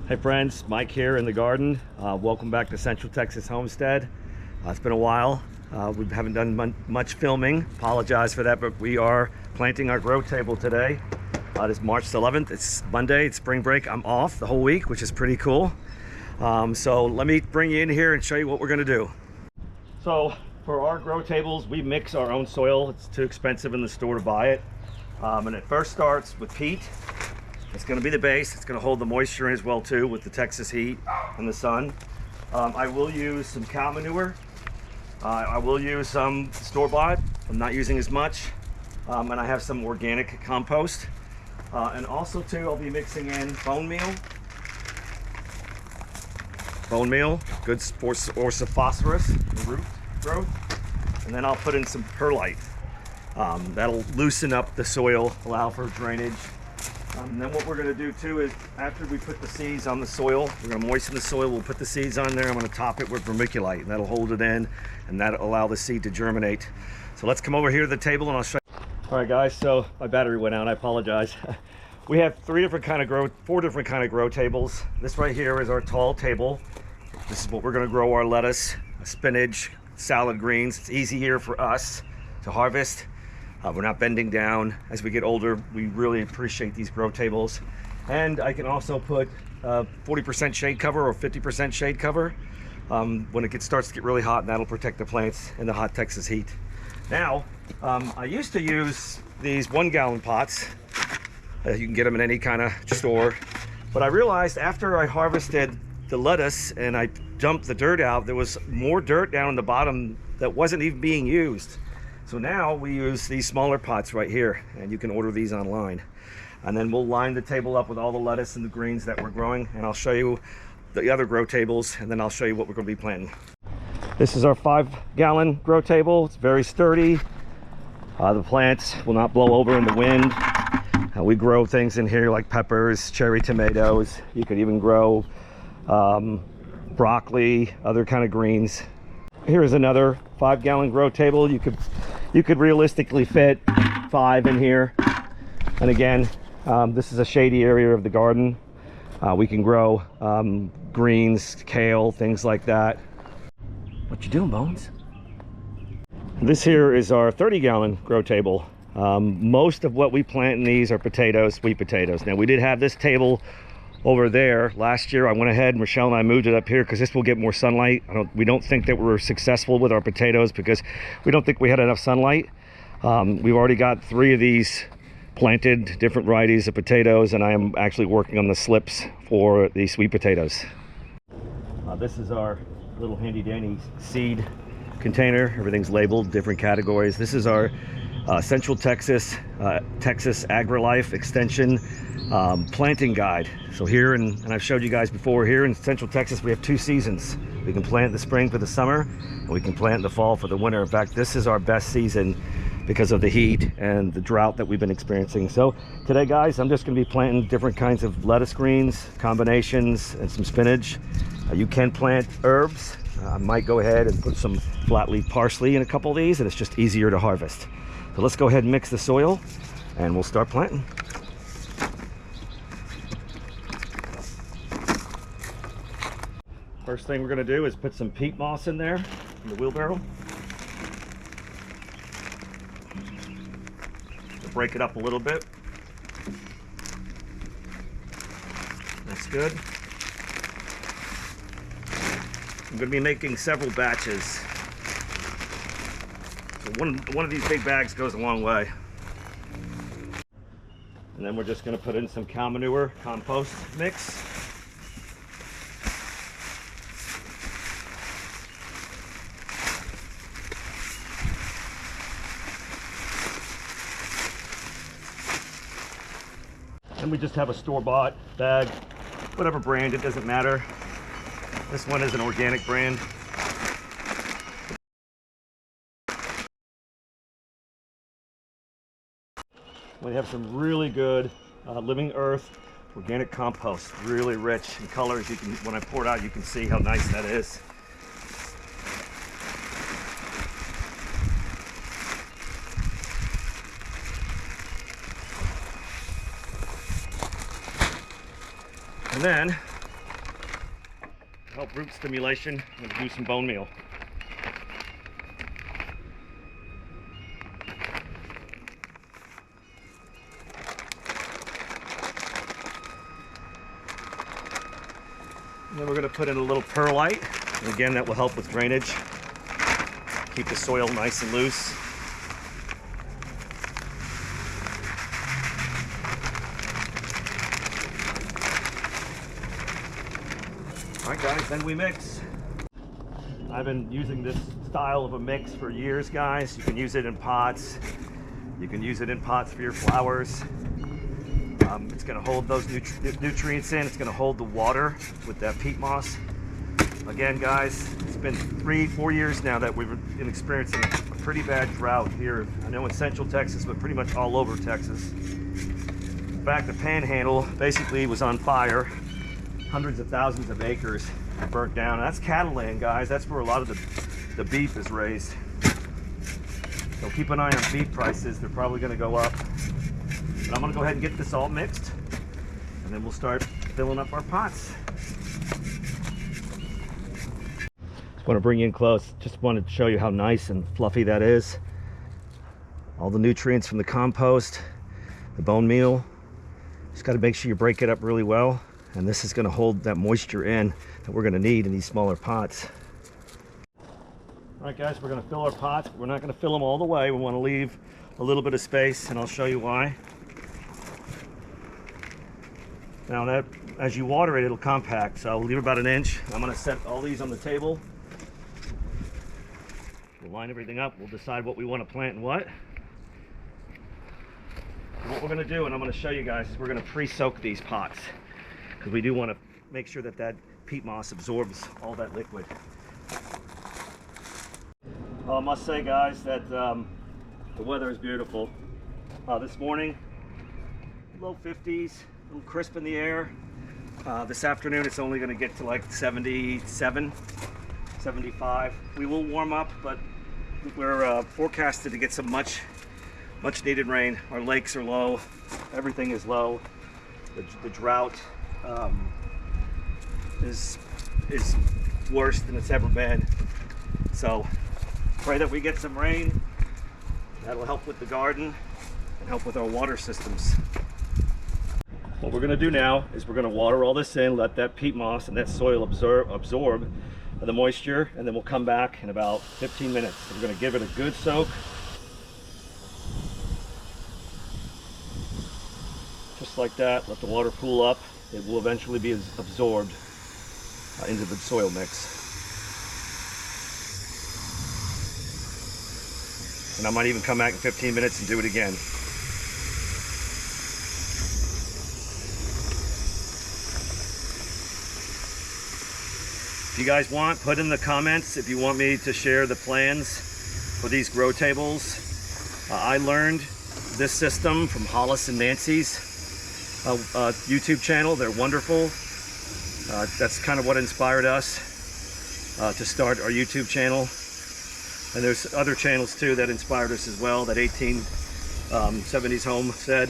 Hey friends, Mike here in the garden. Welcome back to Central Texas Homestead. It's been a while. We haven't done much filming. Apologize for that, but we are planting our grow table today. It is March 11th. It's Monday. It's spring break. I'm off the whole week, which is pretty cool. So let me bring you in here and show you what we're going to do. So for our grow tables, we mix our own soil. It's too expensive in the store to buy it. And it first starts with peat. It's going to be the base. It's going to hold the moisture in as well too with the Texas heat and the sun. I will use some cow manure. I will use some store-bought. I'm not using as much. And I have some organic compost. And also too, I'll be mixing in bone meal. Bone meal, good for some phosphorus and root growth. And then I'll put in some perlite. That'll loosen up the soil, allow for drainage. And then what we're going to do too is after we put the seeds on the soil, we're going to moisten the soil, we'll put the seeds on there. I'm going to top it with vermiculite, and that'll hold it in and that'll allow the seed to germinate. So let's come over here to the table and I'll show you. All right guys, so my battery went out, I apologize. We have four different kind of grow tables. This right here is our tall table. This is what we're going to grow our lettuce, spinach, salad greens. It's easy here for us to harvest. We're not bending down. As we get older, we really appreciate these grow tables. And I can also put 40% shade cover or 50% shade cover when it starts to get really hot, and that'll protect the plants in the hot Texas heat. Now, I used to use these 1-gallon pots. You can get them in any kind of store. But I realized after I harvested the lettuce and I dumped the dirt out, there was more dirt down in the bottom that wasn't even being used. So now we use these smaller pots right here, and you can order these online. And then we'll line the table up with all the lettuce and the greens that we're growing, and I'll show you the other grow tables, and then I'll show you what we're going to be planting. This is our 5-gallon grow table. It's very sturdy. The plants will not blow over in the wind. We grow things in here like peppers, cherry tomatoes. You could even grow broccoli, other kind of greens. Here's another 5-gallon grow table. You could realistically fit 5 in here. And again, this is a shady area of the garden. We can grow greens, kale, things like that. What you doing, Bones? This here is our 30-gallon grow table. Most of what we plant in these are potatoes, sweet potatoes. Now we did have this table over there last year. I went ahead, Michelle and I moved it up here because this will get more sunlight. We don't think that we're successful with our potatoes because we don't think we had enough sunlight. We've already got 3 of these planted, different varieties of potatoes, and I am actually working on the slips for the sweet potatoes. This is our little handy dandy seed container. Everything's labeled, different categories. This is our Central Texas AgriLife Extension planting guide. So here, and I've showed you guys before, here in Central Texas we have 2 seasons. We can plant in the spring for the summer, and we can plant in the fall for the winter. In fact, this is our best season because of the heat and the drought that we've been experiencing. So today guys, I'm just going to be planting different kinds of lettuce greens, combinations, and some spinach. You can plant herbs. I might go ahead and put some flat leaf parsley in a couple of these, and it's just easier to harvest. So let's go ahead and mix the soil and we'll start planting. First thing we're going to do is put some peat moss in there in the wheelbarrow. We'll break it up a little bit. That's good. I'm going to be making several batches. So one of these big bags goes a long way. And then we're just going to put in some cow manure compost mix. And we just have a store-bought bag, whatever brand, it doesn't matter. This one is an organic brand. We have some really good living earth organic compost, really rich in colors. You can, when I pour it out, you can see how nice that is. And then help root stimulation, and do some bone meal. And then we're going to put in a little perlite, and again that will help with drainage, keep the soil nice and loose. Alright guys, then we mix. I've been using this style of a mix for years, guys. You can use it in pots. You can use it in pots for your flowers. It's going to hold those nutrients in. It's going to hold the water with that peat moss. Again, guys, it's been 3-4 years now that we've been experiencing a pretty bad drought here. I know in central Texas, but pretty much all over Texas. In fact, the Panhandle basically was on fire. Hundreds of thousands of acres burnt down. And that's cattle land, guys. That's where a lot of the beef is raised. So keep an eye on beef prices. They're probably going to go up. But I'm going to go ahead and get this all mixed, and then we'll start filling up our pots. Just want to bring you in close. Just wanted to show you how nice and fluffy that is. All the nutrients from the compost, the bone meal. Just got to make sure you break it up really well. And this is going to hold that moisture in that we're going to need in these smaller pots. All right, guys, we're going to fill our pots, but we're not going to fill them all the way. We want to leave a little bit of space, and I'll show you why. Now that, as you water it, it'll compact, so I'll leave about an inch. I'm going to set all these on the table. We'll line everything up. We'll decide what we want to plant and what. And what we're going to do, and I'm going to show you guys, is we're going to pre-soak these pots, because we do want to make sure that that peat moss absorbs all that liquid. I must say, guys, that the weather is beautiful. This morning, low 50s, a little crisp in the air. This afternoon, it's only going to get to like 77, 75. We will warm up, but we're forecasted to get some much needed rain. Our lakes are low. Everything is low. The drought is worse than it's ever been. So pray that we get some rain. That'll help with the garden and help with our water systems. What we're going to do now is we're going to water all this in, let that peat moss and that soil absorb the moisture, and then we'll come back in about 15 minutes. We're going to give it a good soak. Just like that, let the water cool up. It will eventually be absorbed into the soil mix. And I might even come back in 15 minutes and do it again. If you guys want, put in the comments if you want me to share the plans for these grow tables. I learned this system from Hollis and Nancy's YouTube channel. They're wonderful. That's kind of what inspired us to start our YouTube channel. And there's other channels too that inspired us as well, that 1870s home said.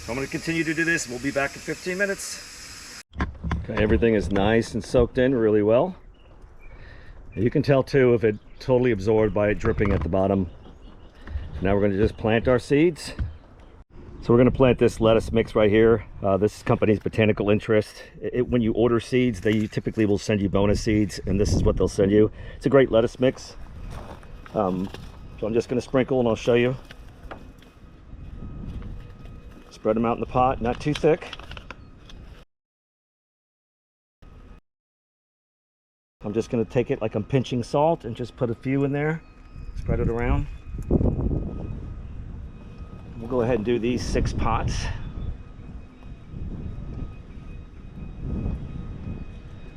So I'm going to continue to do this. We'll be back in 15 minutes. Okay, everything is nice and soaked in really well. And you can tell too if it totally absorbed by it dripping at the bottom. So now we're going to just plant our seeds. So we're going to plant this lettuce mix right here. This company's Botanical Interest. When you order seeds, they typically will send you bonus seeds, and this is what they'll send you. It's a great lettuce mix. So I'm just going to sprinkle and I'll show you. Spread them out in the pot, not too thick. I'm just going to take it like I'm pinching salt and just put a few in there. Spread it around. We'll go ahead and do these 6 pots.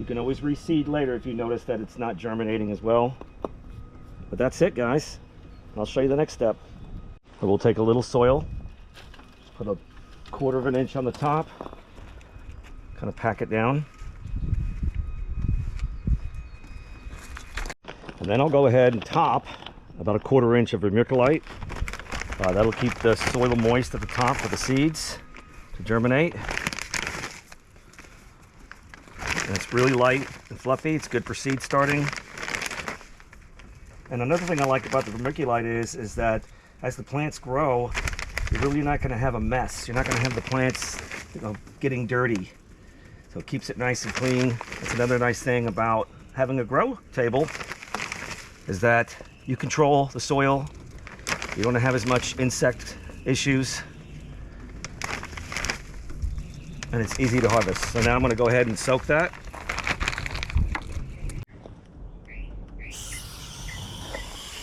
You can always reseed later if you notice that it's not germinating as well. But that's it, guys. I'll show you the next step. So we'll take a little soil, put a 1/4 of an inch on the top, kind of pack it down. And then I'll go ahead and top about a 1/4 inch of vermiculite. That'll keep the soil moist at the top for the seeds to germinate. And it's really light and fluffy. It's good for seed starting. And another thing I like about the vermiculite is that as the plants grow, you're really not going to have a mess. You're not going to have the plants, getting dirty. So it keeps it nice and clean. That's another nice thing about having a grow table, is that you control the soil. You don't have as much insect issues. And it's easy to harvest. So now I'm going to go ahead and soak that.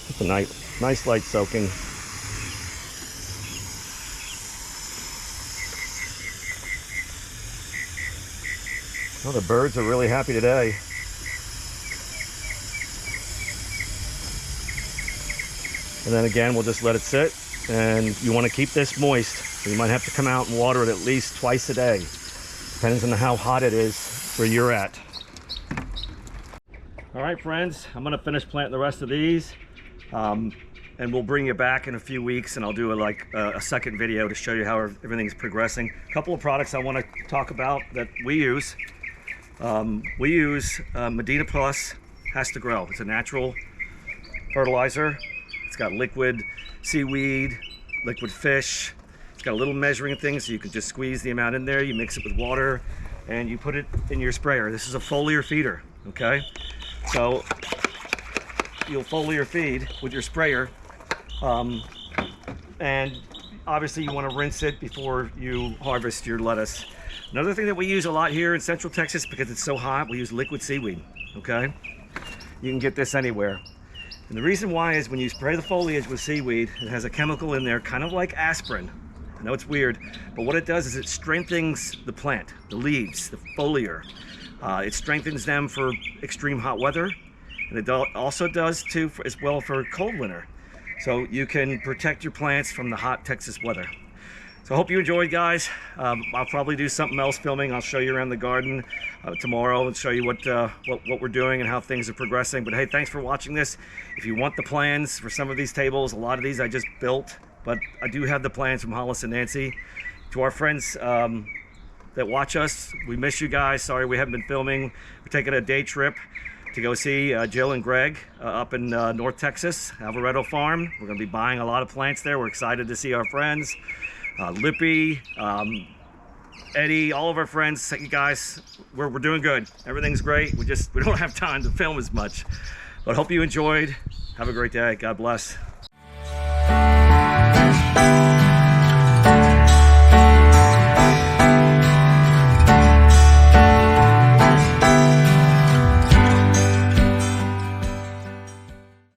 It's a nice light soaking. Oh, the birds are really happy today. And then again, we'll just let it sit. And you want to keep this moist. So you might have to come out and water it at least twice a day. Depends on how hot it is where you're at. All right, friends, I'm going to finish planting the rest of these. And we'll bring you back in a few weeks, and I'll do a second video to show you how everything's progressing. A couple of products I want to talk about that we use. Medina Plus Has to Grow. It's a natural fertilizer. It's got liquid seaweed, liquid fish. It's got a little measuring thing, so you can just squeeze the amount in there. You mix it with water, and you put it in your sprayer. This is a foliar feeder, okay? So you'll foliar feed with your sprayer, and obviously you want to rinse it before you harvest your lettuce. Another thing that we use a lot here in Central Texas, because it's so hot, we use liquid seaweed, okay? You can get this anywhere. And the reason why is when you spray the foliage with seaweed, it has a chemical in there, kind of like aspirin. I know it's weird, but what it does is it strengthens the plant, the leaves, the foliar. It strengthens them for extreme hot weather, and it also does too as well for cold winter. So you can protect your plants from the hot Texas weather. So I hope you enjoyed, guys. I'll probably do something else filming. I'll show you around the garden tomorrow and show you what we're doing and how things are progressing. But hey, thanks for watching this. If you want the plans for some of these tables, a lot of these I just built, but I do have the plans from Hollis and Nancy. To our friends that watch us, we miss you guys. Sorry we haven't been filming. We're taking a day trip to go see Jill and Greg up in North Texas, Alvaredo Farm. We're gonna be buying a lot of plants there. We're excited to see our friends. Lippy, Eddie, all of our friends. You guys, we're doing good. Everything's great. We don't have time to film as much. But hope you enjoyed. Have a great day. God bless.